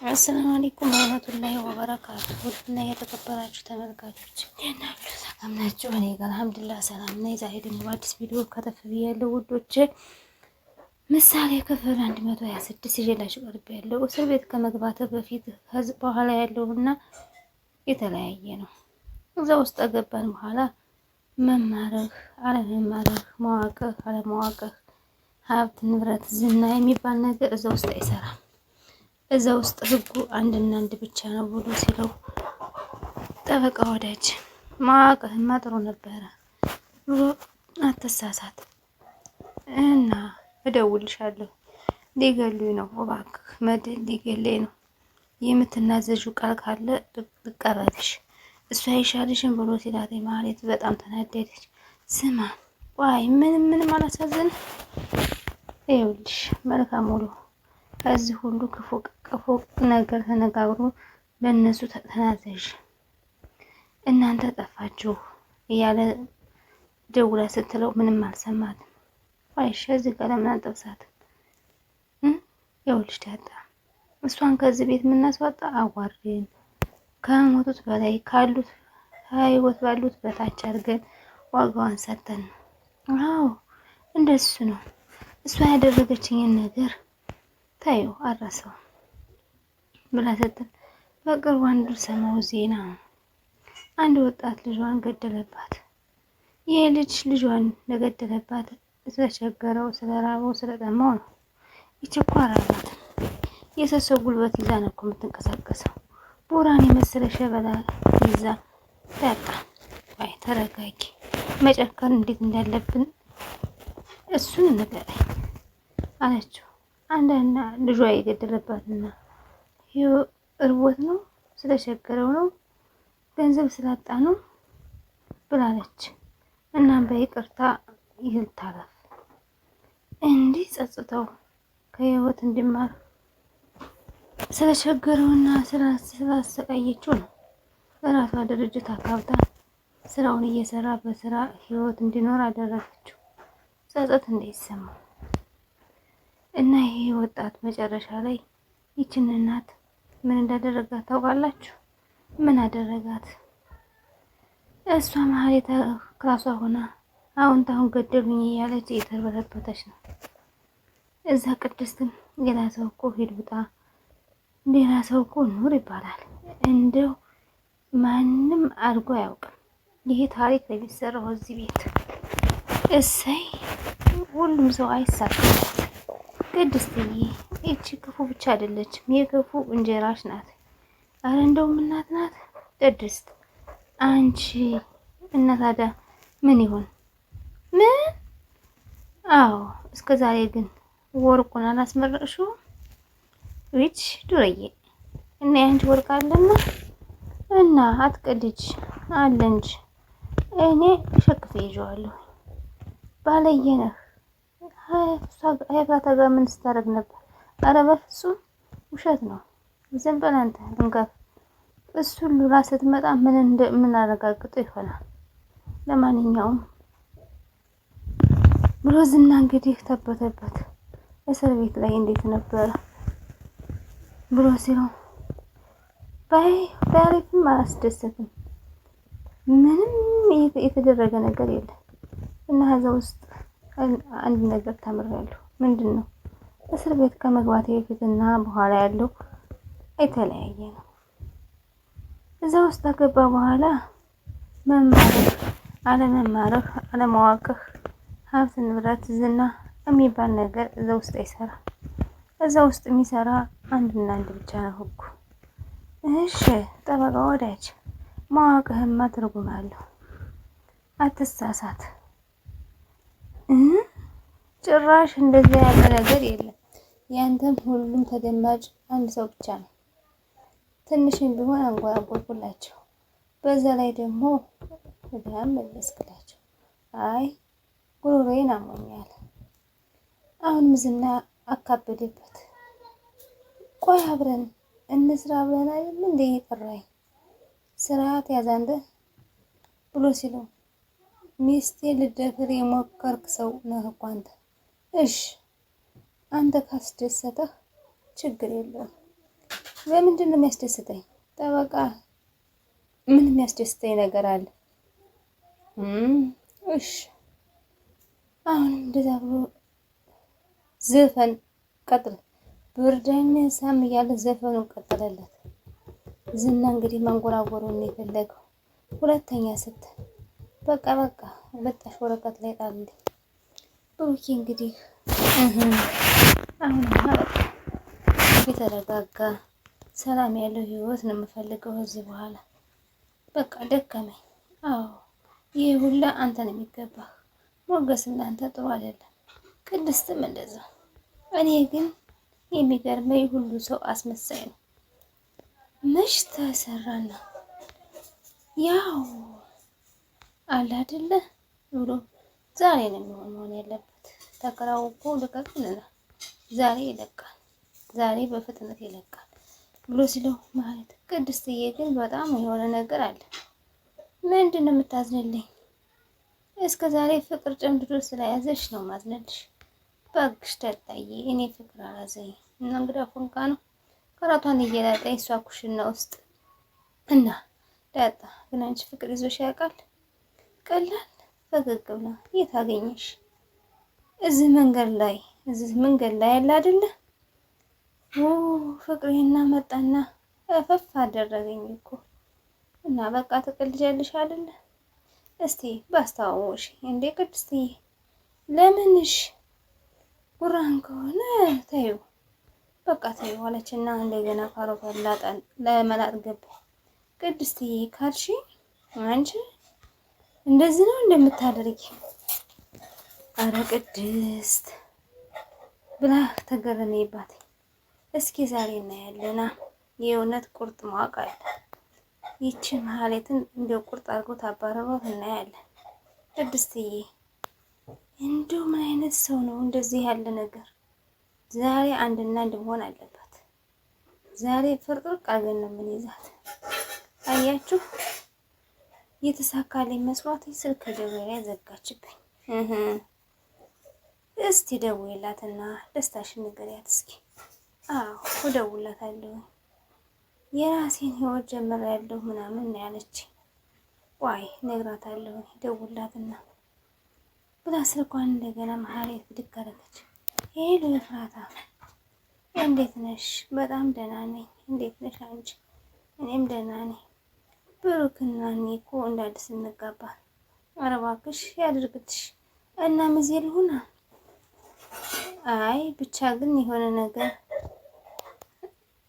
አሰላሙ አለይኩም ወራህመቱላሂ ወበረካቱሁ። እና የተከበራችሁ ተመልካቾች ሰላም ናችሁ? እኔ ጋር አልሐምዱሊላህ ሰላም ነኝ። ዛሬ ደግሞ በአዲስ ቪዲዮ ከተፍ ብያለሁ ውዶቼ። ምሳሌ ክፍል 126 ይዤላችሁ ቀርቤያለሁ። እስር ቤት ከመግባት በፊት ከዚህ በኋላ ያለውና የተለያየ ነው። እዛ ውስጥ ከገባን በኋላ መማርህ አለመማርህ፣ መዋቅህ አለመዋቅህ፣ ሀብት ንብረት፣ ዝና የሚባል ነገር እዛ ውስጥ አይሰራም። እዛ ውስጥ ህጉ አንድና አንድ ብቻ ነው ብሎ ሲለው ጠበቃ ወዳጅ መዋቅህማ ጥሩ ነበረ ብሎ አትሳሳት እና እደውልሻለሁ ሊገሉኝ ነው እባክህ መድን ሊገለኝ ነው የምትናዘዡ ቃል ካለ ልቀበልሽ እሱ አይሻልሽም ብሎ ሲላት ማለት በጣም ተናደደች። ስማ ዋይ ምንም አላሳዝን ይኸውልሽ መልካም ውሎ ከዚህ ሁሉ ክፉ ነገር ተነጋግሮ ለነሱ ተናዘዥ እናንተ ጠፋችሁ እያለ ደውላ ስትለው ምንም አልሰማትም። አይሽ እዚህ ጋር ለምን አንጠብሳትም? ይኸውልሽ ዳጣ እሷን ከዚህ ቤት የምናስወጣ አዋርደን ከሞቱት በላይ ካሉት ህይወት ባሉት በታች አድርገን ዋጋዋን ሰጥተን ነው። አዎ እንደሱ ነው። እሷ ያደረገችኝን ነገር ታዩ አረሰው ብላ ስትል በቅርቡ አንዱ ሰማው ዜና አንድ ወጣት ልጇን ገደለባት። ይሄ ልጅ ልጇን ለገደለባት ስለቸገረው፣ ስለራበው፣ ስለጠማው ነው። ይችኳራላት የሰሰው ጉልበት ይዛ ነው እኮ የምትንቀሳቀሰው። ቡራን የመሰለ ሸበላ ይዛ ዳጣ ወይ ተረጋጊ፣ መጨከን እንዴት እንዳለብን እሱን ንገረኝ አለችው። አንዳና ልጇ የገደለባትና እርቦት ነው ስለቸገረው ነው ገንዘብ ስላጣ ነው ብላለች። እናም በይቅርታ ይልታረፍ እንዲህ ጸጽተው ከህይወት እንዲማር ስለቸገረውና ስላሰቃየችው ነው በራሷ ድርጅት አካብታ ስራውን እየሰራ በስራ ህይወት እንዲኖር አደረገችው። ጸጸት እንዳይሰማው እና ይሄ ወጣት መጨረሻ ላይ ይችን እናት ምን እንዳደረጋት ታውቃላችሁ? ምን አደረጋት? እሷ መሀል ክላሷ ሆና አሁን ገደሉኝ እያለች እየተርበተበተች ነው። እዛ ቅድስትን ሌላ ሰው እኮ ሂድ ውጣ፣ ሌላ ሰው እኮ ኑር ይባላል። እንደው ማንም አድርጎ አያውቅም። ይሄ ታሪክ ነው የሚሰራው እዚህ ቤት። እሰይ ሁሉም ሰው አይሳካም። ቅድስትዬ እቺ ክፉ ብቻ አይደለችም፣ የክፉ እንጀራሽ ናት። አረ እንደውም እናት ናት ቅድስት አንቺ። እና ታዲያ ምን ይሆን? ምን? አዎ እስከ ዛሬ ግን ወርቁን አላስመረቅሽው? ዊች ዱርዬ እና ያንቺ ወርቅ አለና እና አትቀልጅ አለ እንጂ እኔ ሸክፌ ይዤዋለሁ። ባለየነህ ሀይፋታ ጋር ምን ስታደርግ ነበር? አረ በፍጹም ውሸት ነው። ዝም በል አንተ እንጋፍ። እሱ ሉላ ስትመጣ ምን አረጋግጠው ይሆናል። ለማንኛውም ብሎ ዝና እንግዲህ ተበተበት እስር ቤት ላይ እንዴት ነበረ ብሎ ሲለው ባይሪፍም አላስደሰትም። ምንም የተደረገ ነገር የለም እና ከዛ ውስጥ አንድ ነገር ተምሬያለሁ። ምንድን ነው? እስር ቤት ከመግባቴ በፊትና በኋላ ያለው የተለያየ ነው። እዛ ውስጥ ከገባ በኋላ መማርህ አለመማርህ፣ አለማወቅህ፣ ሀብት ንብረት፣ ዝና የሚባል ነገር እዛ ውስጥ አይሰራም። እዛ ውስጥ የሚሰራ አንድና አንድ ብቻ ነው ህጉ። እሺ ጠበቃ ወዳጅ ማወቅህማ ትርጉም አለው። አትሳሳት። ጭራሽ እንደዚህ ያለ ነገር የለም። ያንተም ሁሉም ተደማጭ አንድ ሰው ብቻ ነው። ትንሽም ቢሆን አንጎራጎርኩላቸው። በዛ ላይ ደግሞ ወዲያም መለስክላቸው። አይ ጉሮሮዬን አሞኛል። አሁንም ዝና አካበደበት። ቆይ አብረን እንስራ ብለን አይደል እንዴ የጠራኝ? ስርዓት ያዛንደ ብሎ ሲለው ሚስቴ ልደፍር የሞከርክ ሰው ነህ እኮ አንተ። እሺ አንተ ካስደሰተህ ችግር የለውም። በምንድን ነው የሚያስደስተኝ? ጠበቃ ምን የሚያስደስተኝ ነገር አለ? እሺ አሁንም እንደዛ ብሎ ዘፈን ቀጥል። ብርዳኝ ሳም እያለ ዘፈኑን ቀጠለለት። ዝና እንግዲህ መንጎራጎሩን የፈለገው ሁለተኛ ስትል በቃ በጣሽ ወረቀት ላይ ጣልልኝ። ብሩኬ እንግዲህ አሁን በቃ የተረጋጋ ሰላም ያለው ህይወት ነው የምፈልገው እዚህ በኋላ በቃ ደከመኝ። አዎ ይሄ ሁላ አንተ ነው የሚገባህ። ሞገስ እናንተ ጥሩ አይደለም፣ ቅድስትም እንደዛ። እኔ ግን የሚገርመኝ ሁሉ ሰው አስመሳይ ነው። መች ተሰራና ያው አለ አይደለ ብሎ ዛሬ ነው መሆን ያለበት። ተከራው እኮ ልቀቅልና ዛሬ ይለቃል፣ ዛሬ በፍጥነት ይለቃል ብሎ ሲለው ማለት ቅድስትዬ ግን በጣም የሆነ ነገር አለ። ምንድን ነው የምታዝንልኝ? እስከ ዛሬ ፍቅር ጨምድዶ ስለያዘሽ ነው ማዝነልሽ። በግሽ ተጣዬ እኔ ፍቅር አላዘኝ እና እንግዳ ፎንቃ ነው ከራቷን እየላጠኝ እሷ ኩሽና ውስጥ እና ዳጣ ግን አንቺ ፍቅር ይዞሽ ያውቃል? ቀላል ፈገግ ብላ የት አገኘሽ? እዚህ መንገድ ላይ ያለ አይደለ? ፍቅሬና መጣና እፈፍ አደረገኝ እኮ እና በቃ ትቀልጃለሽ አይደለ? እስቲ ባስታወሽ እንዴ ቅድስትዬ፣ ለምንሽ ጉራን ከሆነ ታዩ በቃ ታዩ አለችና እንደገና ካሮቷን ለመላጥ ገባ። ቅድስትዬ ካልሽ አንቺ እንደዚህ ነው እንደምታደርጊ? አረ ቅድስት ብላ ተገረመባት። እስኪ ዛሬ እናያለና የእውነት ቁርጥ ማወቅ አለ። ይቺ መሀሌትን እንደው ቁርጥ አድርጎ ታባረሯት እናያለን። ቅድስትዬ እንደው ምን አይነት ሰው ነው እንደዚህ ያለ ነገር? ዛሬ አንድና አንድ መሆን አለባት። ዛሬ ፍርቅርቅ አድርገን ነው የምንይዛት። አያችሁ የተሳካልኝ መስሏት ስልክ ደውዬ ላይ ዘጋችብኝ። እስቲ ደውይላትና ደስታሽን ንገሪያት እስኪ። አዎ እደውልላታለሁ የራሴን ህይወት ጀምሬያለሁ ምናምን ነው ያለችኝ። ዋይ እነግራታለሁ ደውልላትና ብላ ስልኳን እንደገና መሀሌት ብድግ አደረገች። ሄሎ ኤፍራታ እንዴት ነሽ? በጣም ደህና ነኝ። እንዴት ነሽ አንቺ? እኔም ደህና ነኝ። ብሩክና እኔ እኮ እንደ አዲስ እንጋባ። ኧረ እባክሽ ያድርግልሽ እና ሚዜ ልሁና? አይ ብቻ ግን የሆነ ነገር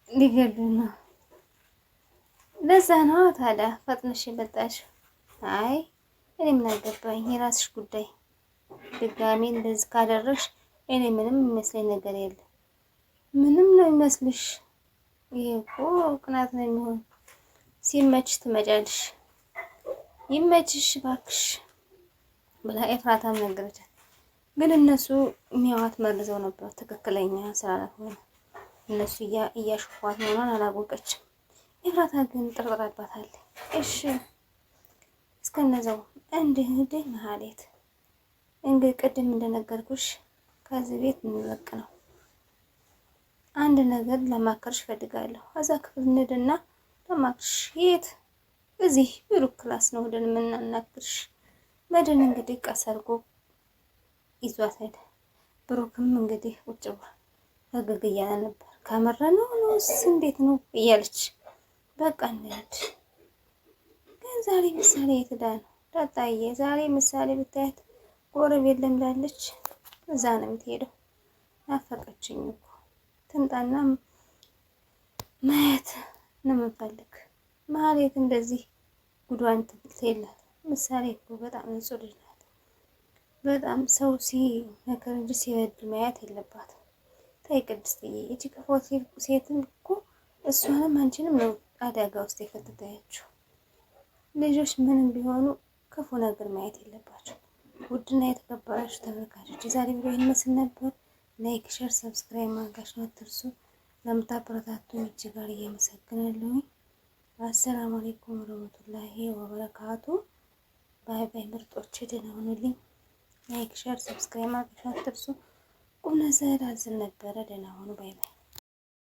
ሊገሉን ነው። ለዛ ነው ታዲያ ፈጥነሽ የመጣሽ? አይ እኔ ምን አገባኝ፣ የራስሽ ጉዳይ። ድጋሜ እንደዚህ ካደረግሽ እኔ ምንም የሚመስለኝ ነገር የለም። ምንም ነው የሚመስልሽ? ይሄ እኮ ቅናት ነው የሚሆን። ሲመችሽ ትመጫለሽ። ይመችሽ እባክሽ ብላ ኤፍራታም ነገረቻት። ግን እነሱ የሚያዋት መልሰው ነበር ትክክለኛ ስላልሆነ እነሱ እያሾፏት መሆኗን አላወቀችም። ኤፍራታ ግን ጥርጥራባታለች። እሺ እስከነዛው እንዲህ መሀሌት እንግዲህ ቅድም እንደነገርኩሽ ከዚህ ቤት እንለቅ ነው። አንድ ነገር ለማከርሽ ፈልጋለሁ። እዛ ክፍል እንሂድና ለማክርሽ። የት? እዚህ ብሩክ ክላስ ነው ሄደን የምናናግርሽ። መድን እንግዲህ ቀስ አድርጎ ይዟት ሄደ። ብሩክም እንግዲህ ቁጭ ብሏል። ፈገግ እያለ ነበር። ካመረ ነው ነውስ እንዴት ነው እያለች በቃ እንሂድ። ግን ዛሬ ምሳሌ የትዳ ነው? ዳጣዬ ዛሬ ምሳሌ ብታያት ጎረቤት ለምዳለች። እዛ ነው የምትሄደው። ናፈቀችኝ እኮ ትምጣና ማየት ነው የምፈልግ። መሀሌት እንደዚህ ጉዷን ትብትላት። ምሳሌ እኮ በጣም ንጹህ ልጅ ናት። በጣም ሰው ሲመክር እንጂ ሲበድል ማየት የለባትም። ተይ ቅድስትዬ፣ እቺ ክፉ ሴትም እኮ እሷንም አንቺንም ነው አደጋ ውስጥ የከተታያችሁ። ልጆች ምንም ቢሆኑ ክፉ ነገር ማየት የለባቸው። ውድና የተከበራችሁ ተመልካቾች የዛሬ ቪዲዮ ይህን ይመስል ነበር። ላይክ፣ ሼር፣ ሰብስክራይብ ማድረጋችሁን አትርሱ። ለምታበረታቱኝ እጅግ አድርጌ አመሰግናለሁ። አሰላሙ አለይኩም ወረህመቱላሂ ወበረካቱ። ባይ ባይ ምርጦች፣ ደህና ሁኑልኝ። ላይክ ሸር ሰብስክራይብ ማድረግ አትርሱ። ቁም ነገር አዘል ነበረ። ደህና ሁኑ። ባይ ባይ።